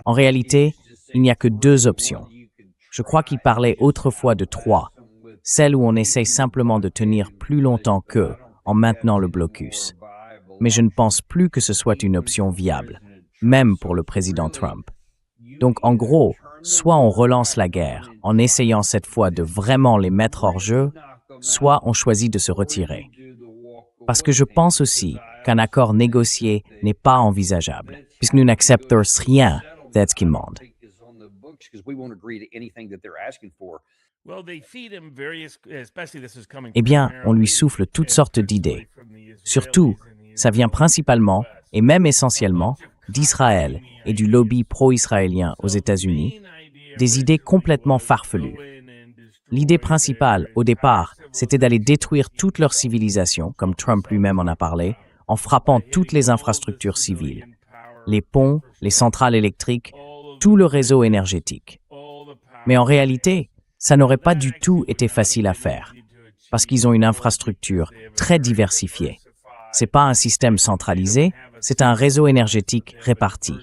En réalité, il n'y a que deux options. Je crois qu'il parlait autrefois de trois, celle où on essaye simplement de tenir plus longtemps qu'eux en maintenant le blocus. Mais je ne pense plus que ce soit une option viable, même pour le président Trump. Donc en gros, soit on relance la guerre en essayant cette fois de vraiment les mettre hors jeu, soit on choisit de se retirer. Parce que je pense aussi qu'un accord négocié n'est pas envisageable, puisque nous n'acceptons rien de ce qu'ils demandent. Eh bien, on lui souffle toutes sortes d'idées. Surtout, ça vient principalement, et même essentiellement, d'Israël et du lobby pro-israélien aux États-Unis, des idées complètement farfelues. L'idée principale, au départ, c'était d'aller détruire toute leur civilisation, comme Trump lui-même en a parlé, en frappant toutes les infrastructures civiles, les ponts, les centrales électriques, tout le réseau énergétique. Mais en réalité, ça n'aurait pas du tout été facile à faire, parce qu'ils ont une infrastructure très diversifiée. C'est pas un système centralisé, c'est un réseau énergétique réparti.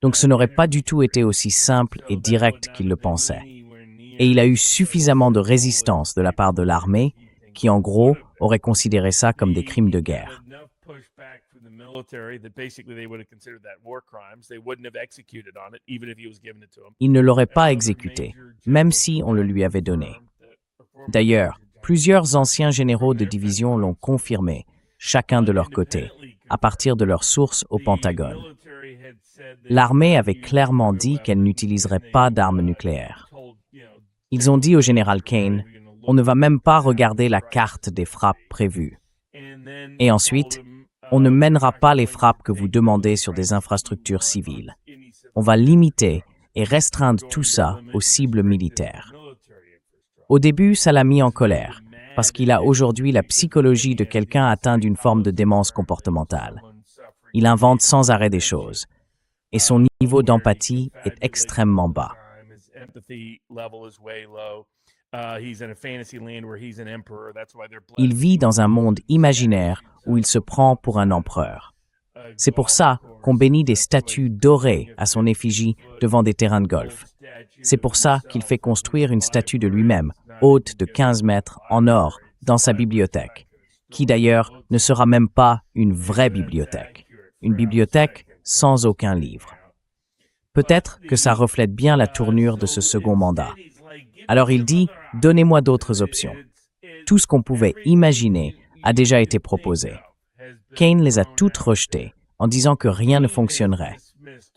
Donc ce n'aurait pas du tout été aussi simple et direct qu'il le pensait. Et il a eu suffisamment de résistance de la part de l'armée qui, en gros, aurait considéré ça comme des crimes de guerre. Il ne l'aurait pas exécuté, même si on le lui avait donné. D'ailleurs, plusieurs anciens généraux de division l'ont confirmé, chacun de leur côté, à partir de leurs sources au Pentagone. L'armée avait clairement dit qu'elle n'utiliserait pas d'armes nucléaires. Ils ont dit au général Kane, « On ne va même pas regarder la carte des frappes prévues. Et ensuite, on ne mènera pas les frappes que vous demandez sur des infrastructures civiles. On va limiter et restreindre tout ça aux cibles militaires. » Au début, ça l'a mis en colère, parce qu'il a aujourd'hui la psychologie de quelqu'un atteint d'une forme de démence comportementale. Il invente sans arrêt des choses, et son niveau d'empathie est extrêmement bas. Il vit dans un monde imaginaire où il se prend pour un empereur. C'est pour ça qu'on bénit des statues dorées à son effigie devant des terrains de golf. C'est pour ça qu'il fait construire une statue de lui-même, haute de 15 mètres, en or, dans sa bibliothèque, qui d'ailleurs ne sera même pas une vraie bibliothèque, une bibliothèque sans aucun livre. Peut-être que ça reflète bien la tournure de ce second mandat. Alors il dit, donnez-moi d'autres options. Tout ce qu'on pouvait imaginer a déjà été proposé. Kane les a toutes rejetées en disant que rien ne fonctionnerait.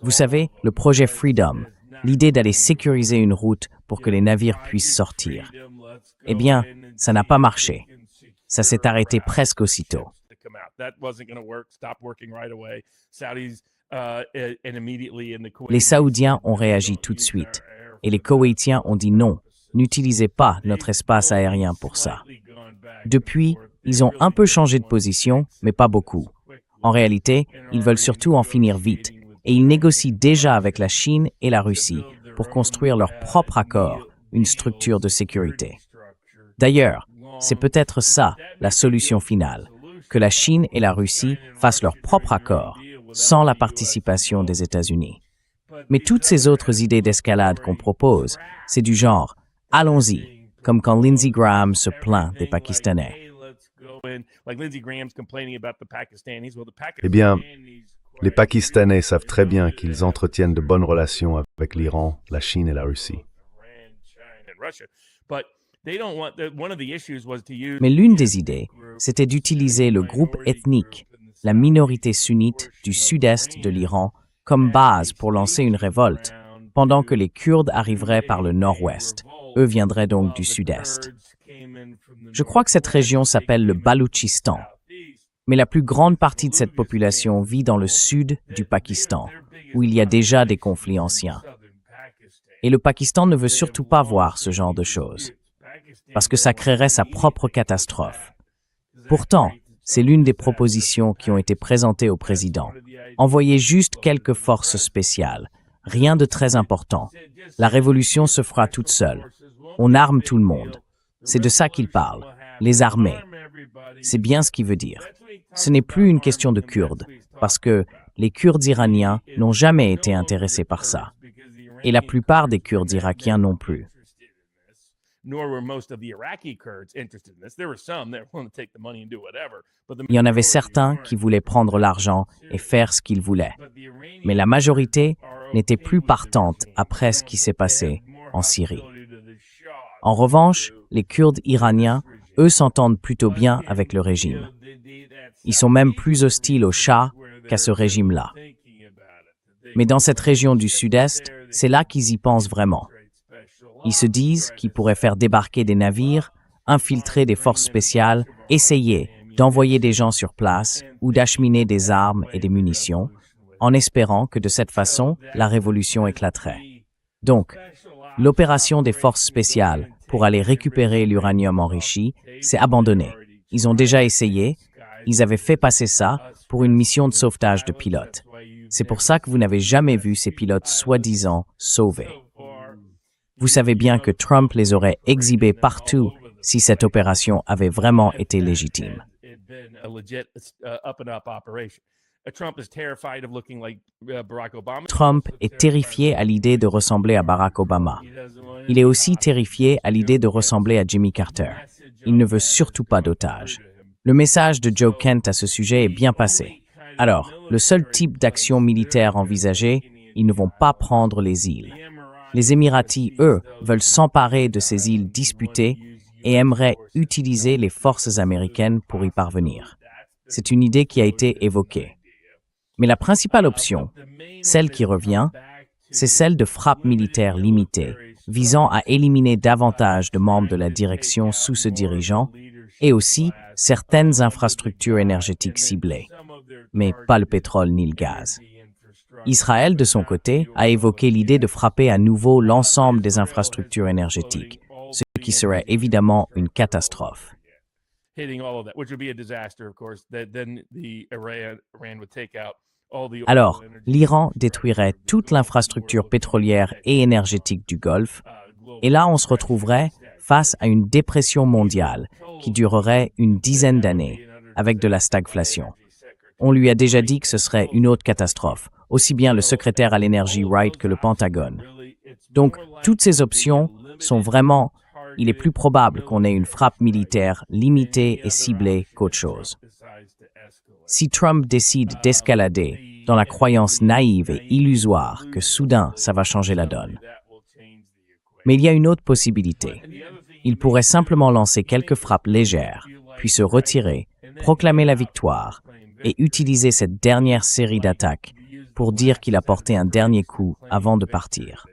Vous savez, le projet Freedom, l'idée d'aller sécuriser une route pour que les navires puissent sortir. Eh bien, ça n'a pas marché. Ça s'est arrêté presque aussitôt. Les Saoudiens ont réagi tout de suite, et les Koweïtiens ont dit non, n'utilisez pas notre espace aérien pour ça. Depuis, ils ont un peu changé de position, mais pas beaucoup. En réalité, ils veulent surtout en finir vite, et ils négocient déjà avec la Chine et la Russie pour construire leur propre accord, une structure de sécurité. D'ailleurs, c'est peut-être ça, la solution finale, que la Chine et la Russie fassent leur propre accord, sans la participation des États-Unis. Mais toutes ces autres idées d'escalade qu'on propose, c'est du genre « allons-y », comme quand Lindsey Graham se plaint des Pakistanais. Eh bien, les Pakistanais savent très bien qu'ils entretiennent de bonnes relations avec l'Iran, la Chine et la Russie. Mais l'une des idées, c'était d'utiliser le groupe ethnique, la minorité sunnite du sud-est de l'Iran, comme base pour lancer une révolte, pendant que les Kurdes arriveraient par le nord-ouest. Eux viendraient donc du sud-est. Je crois que cette région s'appelle le Baloutchistan. Mais la plus grande partie de cette population vit dans le sud du Pakistan, où il y a déjà des conflits anciens. Et le Pakistan ne veut surtout pas voir ce genre de choses, parce que ça créerait sa propre catastrophe. Pourtant, c'est l'une des propositions qui ont été présentées au président. Envoyez juste quelques forces spéciales, rien de très important. La révolution se fera toute seule. On arme tout le monde. C'est de ça qu'il parle, les armées. C'est bien ce qu'il veut dire. Ce n'est plus une question de Kurdes, parce que les Kurdes iraniens n'ont jamais été intéressés par ça. Et la plupart des Kurdes irakiens non plus. Il y en avait certains qui voulaient prendre l'argent et faire ce qu'ils voulaient. Mais la majorité n'était plus partante après ce qui s'est passé en Syrie. En revanche, les Kurdes iraniens, eux, s'entendent plutôt bien avec le régime. Ils sont même plus hostiles au Shah qu'à ce régime-là. Mais dans cette région du Sud-Est, c'est là qu'ils y pensent vraiment. Ils se disent qu'ils pourraient faire débarquer des navires, infiltrer des forces spéciales, essayer d'envoyer des gens sur place ou d'acheminer des armes et des munitions, en espérant que de cette façon, la révolution éclaterait. Donc, l'opération des forces spéciales pour aller récupérer l'uranium enrichi s'est abandonnée. Ils ont déjà essayé, ils avaient fait passer ça pour une mission de sauvetage de pilotes. C'est pour ça que vous n'avez jamais vu ces pilotes soi-disant sauvés. Vous savez bien que Trump les aurait exhibés partout si cette opération avait vraiment été légitime. Trump est terrifié à l'idée de ressembler à Barack Obama. Il est aussi terrifié à l'idée de ressembler à Jimmy Carter. Il ne veut surtout pas d'otages. Le message de Joe Kent à ce sujet est bien passé. Alors, le seul type d'action militaire envisagée, ils ne vont pas prendre les îles. Les Émiratis, eux, veulent s'emparer de ces îles disputées et aimeraient utiliser les forces américaines pour y parvenir. C'est une idée qui a été évoquée. Mais la principale option, celle qui revient, c'est celle de frappe militaire limitée, visant à éliminer davantage de membres de la direction sous ce dirigeant et aussi certaines infrastructures énergétiques ciblées, mais pas le pétrole ni le gaz. Israël, de son côté, a évoqué l'idée de frapper à nouveau l'ensemble des infrastructures énergétiques, ce qui serait évidemment une catastrophe. Alors, l'Iran détruirait toute l'infrastructure pétrolière et énergétique du Golfe, et là on se retrouverait face à une dépression mondiale qui durerait une dizaine d'années, avec de la stagflation. On lui a déjà dit que ce serait une autre catastrophe, aussi bien le secrétaire à l'énergie Wright que le Pentagone. Donc, toutes ces options sont vraiment, il est plus probable qu'on ait une frappe militaire limitée et ciblée qu'autre chose. Si Trump décide d'escalader dans la croyance naïve et illusoire que soudain ça va changer la donne. Mais il y a une autre possibilité. Il pourrait simplement lancer quelques frappes légères, puis se retirer, proclamer la victoire et utiliser cette dernière série d'attaques pour dire qu'il a porté un dernier coup avant de partir.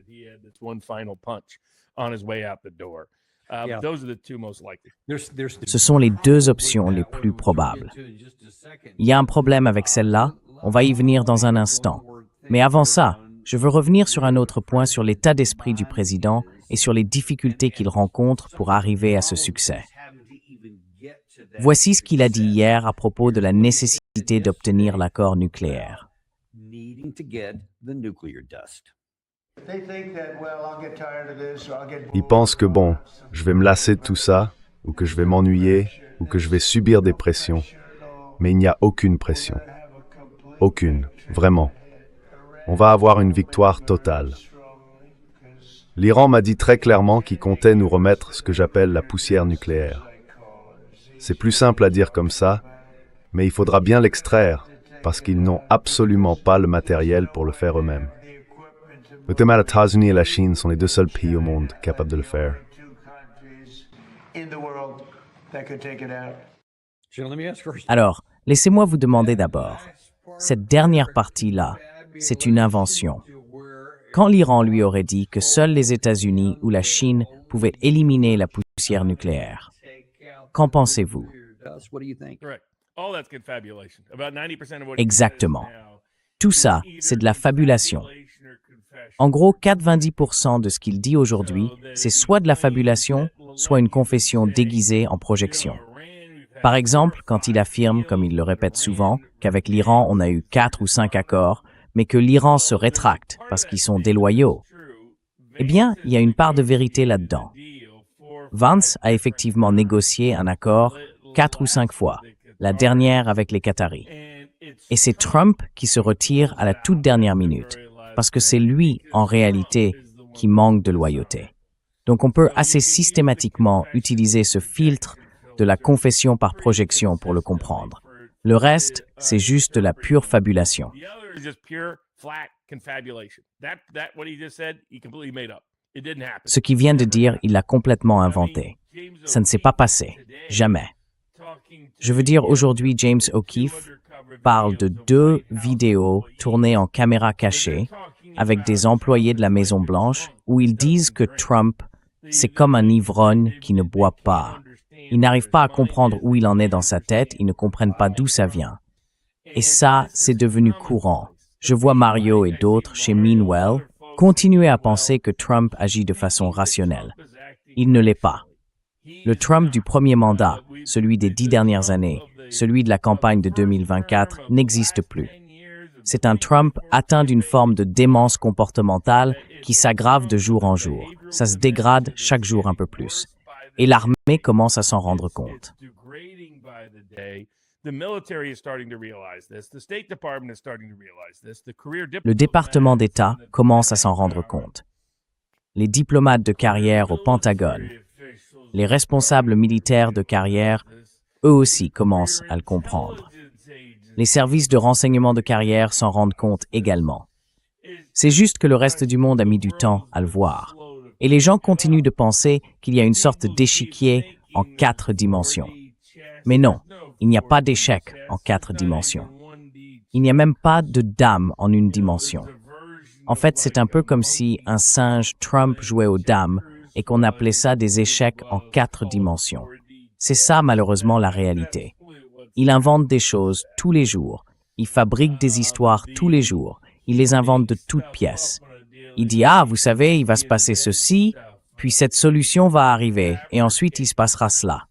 Ce sont les deux options les plus probables. Il y a un problème avec celle-là, on va y venir dans un instant. Mais avant ça, je veux revenir sur un autre point sur l'état d'esprit du président et sur les difficultés qu'il rencontre pour arriver à ce succès. Voici ce qu'il a dit hier à propos de la nécessité d'obtenir l'accord nucléaire. Ils pensent que bon, je vais me lasser de tout ça, ou que je vais m'ennuyer, ou que je vais subir des pressions. Mais il n'y a aucune pression. Aucune, vraiment. On va avoir une victoire totale. L'Iran m'a dit très clairement qu'il comptait nous remettre ce que j'appelle la poussière nucléaire. C'est plus simple à dire comme ça, mais il faudra bien l'extraire, parce qu'ils n'ont absolument pas le matériel pour le faire eux-mêmes. Les États-Unis et la Chine sont les deux seuls pays au monde capables de le faire. Alors, laissez-moi vous demander d'abord, cette dernière partie-là, c'est une invention. Quand l'Iran lui aurait dit que seuls les États-Unis ou la Chine pouvaient éliminer la poussière nucléaire, qu'en pensez-vous? Exactement. Tout ça, c'est de la fabulation. En gros, 90% de ce qu'il dit aujourd'hui, c'est soit de la fabulation, soit une confession déguisée en projection. Par exemple, quand il affirme, comme il le répète souvent, qu'avec l'Iran, on a eu 4 ou 5 accords, mais que l'Iran se rétracte parce qu'ils sont déloyaux. Eh bien, il y a une part de vérité là-dedans. Vance a effectivement négocié un accord 4 ou 5 fois, la dernière avec les Qataris. Et c'est Trump qui se retire à la toute dernière minute, parce que c'est lui, en réalité, qui manque de loyauté. Donc on peut assez systématiquement utiliser ce filtre de la confession par projection pour le comprendre. Le reste, c'est juste de la pure fabulation. Ce qu'il vient de dire, il l'a complètement inventé. Ça ne s'est pas passé. Jamais. Je veux dire, aujourd'hui, James O'Keefe parle de 2 vidéos tournées en caméra cachée avec des employés de la Maison-Blanche où ils disent que Trump, c'est comme un ivrogne qui ne boit pas. Ils n'arrivent pas à comprendre où il en est dans sa tête, ils ne comprennent pas d'où ça vient. Et ça, c'est devenu courant. Je vois Mario et d'autres chez Meanwell continuer à penser que Trump agit de façon rationnelle. Il ne l'est pas. Le Trump du premier mandat, celui des 10 dernières années, celui de la campagne de 2024, n'existe plus. C'est un Trump atteint d'une forme de démence comportementale qui s'aggrave de jour en jour. Ça se dégrade chaque jour un peu plus. Et l'armée commence à s'en rendre compte. Le département d'État commence à s'en rendre compte. Les diplomates de carrière au Pentagone, les responsables militaires de carrière, eux aussi commencent à le comprendre. Les services de renseignement de carrière s'en rendent compte également. C'est juste que le reste du monde a mis du temps à le voir. Et les gens continuent de penser qu'il y a une sorte d'échiquier en 4 dimensions. Mais non, il n'y a pas d'échec en 4 dimensions. Il n'y a même pas de dame en une dimension. En fait, c'est un peu comme si un singe Trump jouait aux dames et qu'on appelait ça des échecs en 4 dimensions. C'est ça, malheureusement, la réalité. Il invente des choses tous les jours. Il fabrique des histoires tous les jours. Il les invente de toutes pièces. Il dit « Ah, vous savez, il va se passer ceci, puis cette solution va arriver, et ensuite il se passera cela. »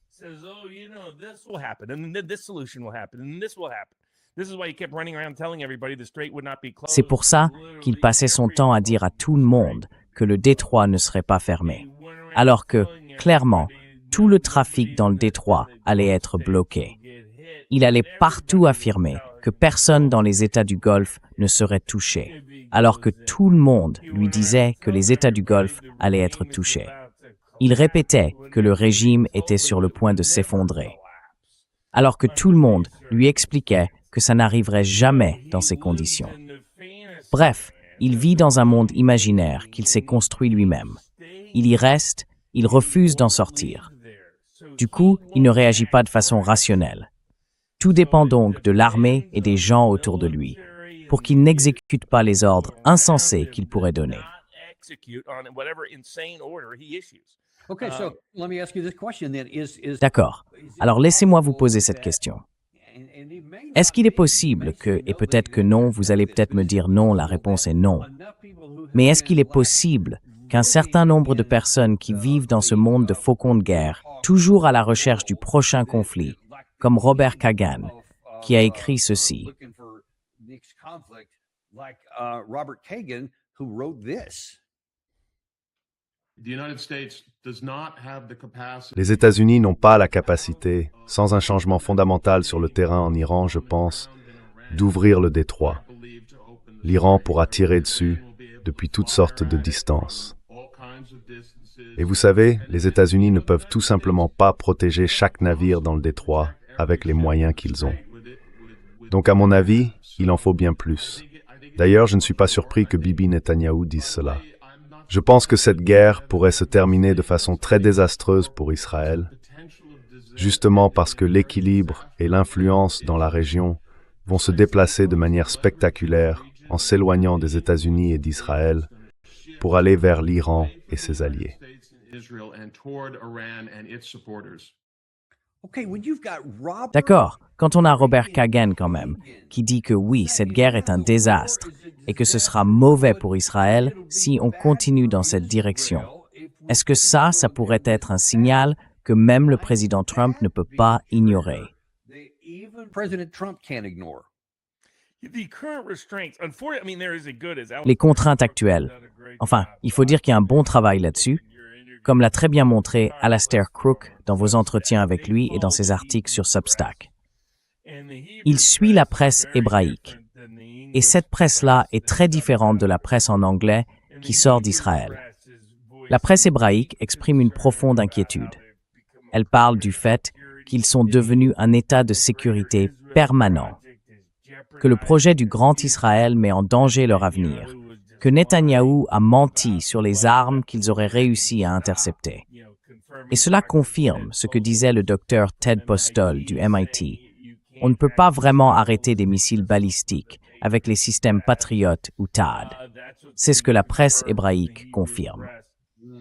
C'est pour ça qu'il passait son temps à dire à tout le monde que le détroit ne serait pas fermé, alors que, clairement, tout le trafic dans le détroit allait être bloqué. Il allait partout affirmer que personne dans les États du Golfe ne serait touché, alors que tout le monde lui disait que les États du Golfe allaient être touchés. Il répétait que le régime était sur le point de s'effondrer, alors que tout le monde lui expliquait que ça n'arriverait jamais dans ces conditions. Bref, il vit dans un monde imaginaire qu'il s'est construit lui-même. Il y reste, il refuse d'en sortir. Du coup, il ne réagit pas de façon rationnelle. Tout dépend donc de l'armée et des gens autour de lui, pour qu'il n'exécute pas les ordres insensés qu'il pourrait donner. D'accord. Alors laissez-moi vous poser cette question. Est-ce qu'il est possible que, et peut-être que non, vous allez peut-être me dire non, la réponse est non, mais est-ce qu'il est possible qu'un certain nombre de personnes qui vivent dans ce monde de faucons de guerre, toujours à la recherche du prochain conflit, comme Robert Kagan, qui a écrit ceci. Les États-Unis n'ont pas la capacité, sans un changement fondamental sur le terrain en Iran, je pense, d'ouvrir le détroit. L'Iran pourra tirer dessus depuis toutes sortes de distances. Et vous savez, les États-Unis ne peuvent tout simplement pas protéger chaque navire dans le détroit avec les moyens qu'ils ont. Donc à mon avis, il en faut bien plus. D'ailleurs, je ne suis pas surpris que Bibi Netanyahou dise cela. Je pense que cette guerre pourrait se terminer de façon très désastreuse pour Israël, justement parce que l'équilibre et l'influence dans la région vont se déplacer de manière spectaculaire en s'éloignant des États-Unis et d'Israël pour aller vers l'Iran et ses alliés. D'accord, quand on a Robert Kagan quand même, qui dit que oui, cette guerre est un désastre et que ce sera mauvais pour Israël si on continue dans cette direction. Est-ce que ça pourrait être un signal que même le président Trump ne peut pas ignorer? Les contraintes actuelles. Enfin, il faut dire qu'il y a un bon travail là-dessus, comme l'a très bien montré Alastair Crooke dans vos entretiens avec lui et dans ses articles sur Substack. Il suit la presse hébraïque. Et cette presse-là est très différente de la presse en anglais qui sort d'Israël. La presse hébraïque exprime une profonde inquiétude. Elle parle du fait qu'ils sont devenus un état de sécurité permanent, que le projet du Grand Israël met en danger leur avenir, que Netanyahou a menti sur les armes qu'ils auraient réussi à intercepter. Et cela confirme ce que disait le docteur Ted Postol du MIT. On ne peut pas vraiment arrêter des missiles balistiques avec les systèmes Patriot ou THAAD. C'est ce que la presse hébraïque confirme.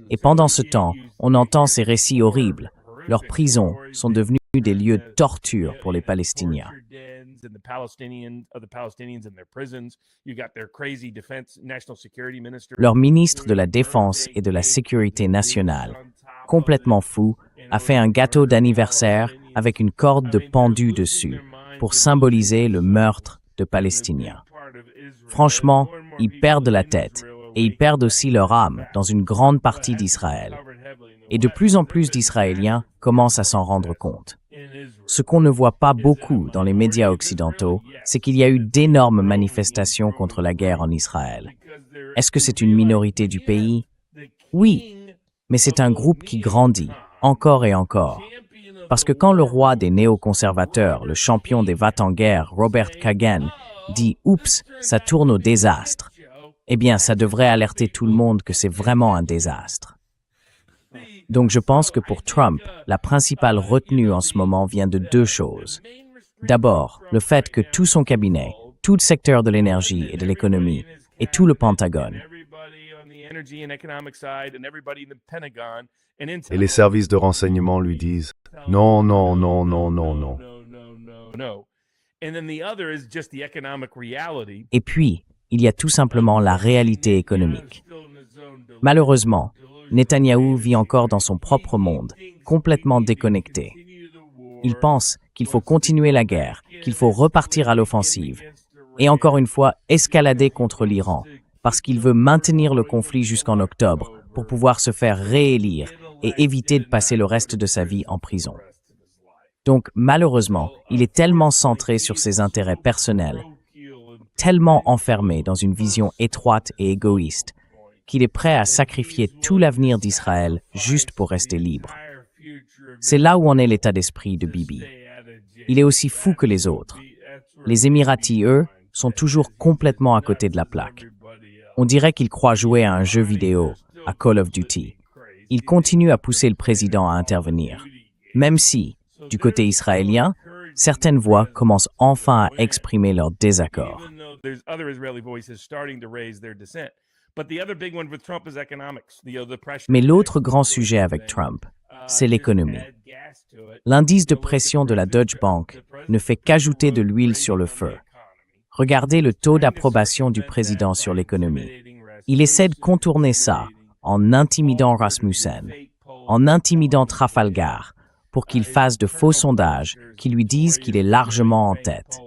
Et pendant ce temps, on entend ces récits horribles. Leurs prisons sont devenues des lieux de torture pour les Palestiniens. Leur ministre de la Défense et de la Sécurité nationale, complètement fou, a fait un gâteau d'anniversaire avec une corde de pendu dessus pour symboliser le meurtre de Palestiniens. Franchement, ils perdent la tête et ils perdent aussi leur âme dans une grande partie d'Israël. Et de plus en plus d'Israéliens commencent à s'en rendre compte. Ce qu'on ne voit pas beaucoup dans les médias occidentaux, c'est qu'il y a eu d'énormes manifestations contre la guerre en Israël. Est-ce que c'est une minorité du pays? Oui, mais c'est un groupe qui grandit, encore et encore. Parce que quand le roi des néoconservateurs, le champion des va-t-en-guerre, Robert Kagan, dit « Oups, ça tourne au désastre », eh bien, ça devrait alerter tout le monde que c'est vraiment un désastre. Donc je pense que pour Trump, la principale retenue en ce moment vient de deux choses. D'abord, le fait que tout son cabinet, tout le secteur de l'énergie et de l'économie, et tout le Pentagone, Et les services de renseignement lui disent « Non, non, non, non, non, non ». et puis, il y a tout simplement la réalité économique. Malheureusement, Netanyahou vit encore dans son propre monde, complètement déconnecté. Il pense qu'il faut continuer la guerre, qu'il faut repartir à l'offensive, et encore une fois escalader contre l'Iran, parce qu'il veut maintenir le conflit jusqu'en octobre pour pouvoir se faire réélire et éviter de passer le reste de sa vie en prison. Donc, malheureusement, il est tellement centré sur ses intérêts personnels, tellement enfermé dans une vision étroite et égoïste, qu'il est prêt à sacrifier tout l'avenir d'Israël juste pour rester libre. C'est là où en est l'état d'esprit de Bibi. Il est aussi fou que les autres. Les Émiratis, eux, sont toujours complètement à côté de la plaque. On dirait qu'ils croient jouer à un jeu vidéo, à Call of Duty. Ils continuent à pousser le président à intervenir. Même si, du côté israélien, certaines voix commencent enfin à exprimer leur désaccord. Mais l'autre grand sujet avec Trump, c'est l'économie. L'indice de pression de la Deutsche Bank ne fait qu'ajouter de l'huile sur le feu. Regardez le taux d'approbation du président sur l'économie. Il essaie de contourner ça en intimidant Rasmussen, en intimidant Trafalgar, pour qu'il fasse de faux sondages qui lui disent qu'il est largement en tête.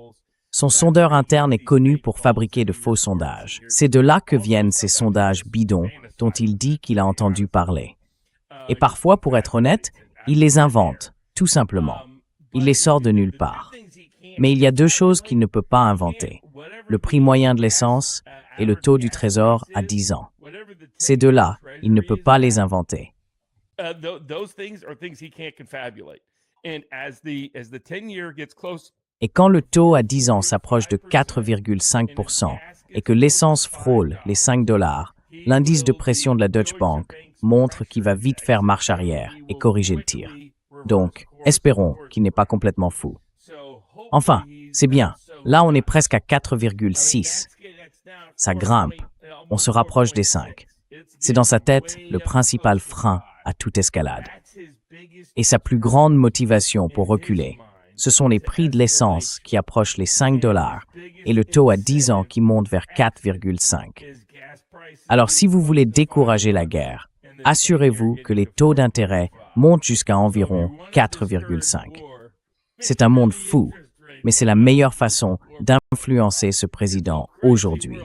Son sondeur interne est connu pour fabriquer de faux sondages. C'est de là que viennent ces sondages bidons dont il dit qu'il a entendu parler. Et parfois, pour être honnête, il les invente, tout simplement. Il les sort de nulle part. Mais il y a deux choses qu'il ne peut pas inventer. Le prix moyen de l'essence et le taux du trésor à 10 ans. Ces deux-là, il ne peut pas les inventer. Et quand le taux à 10 ans s'approche de 4,5% et que l'essence frôle les $5, l'indice de pression de la Deutsche Bank montre qu'il va vite faire marche arrière et corriger le tir. Donc, espérons qu'il n'est pas complètement fou. Enfin, c'est bien. Là, on est presque à 4,6. Ça grimpe. On se rapproche des 5. C'est dans sa tête le principal frein à toute escalade. Et sa plus grande motivation pour reculer, ce sont les prix de l'essence qui approchent les $5 et le taux à 10 ans qui monte vers 4,5. Alors, si vous voulez décourager la guerre, assurez-vous que les taux d'intérêt montent jusqu'à environ 4,5. C'est un monde fou, mais c'est la meilleure façon d'influencer ce président aujourd'hui.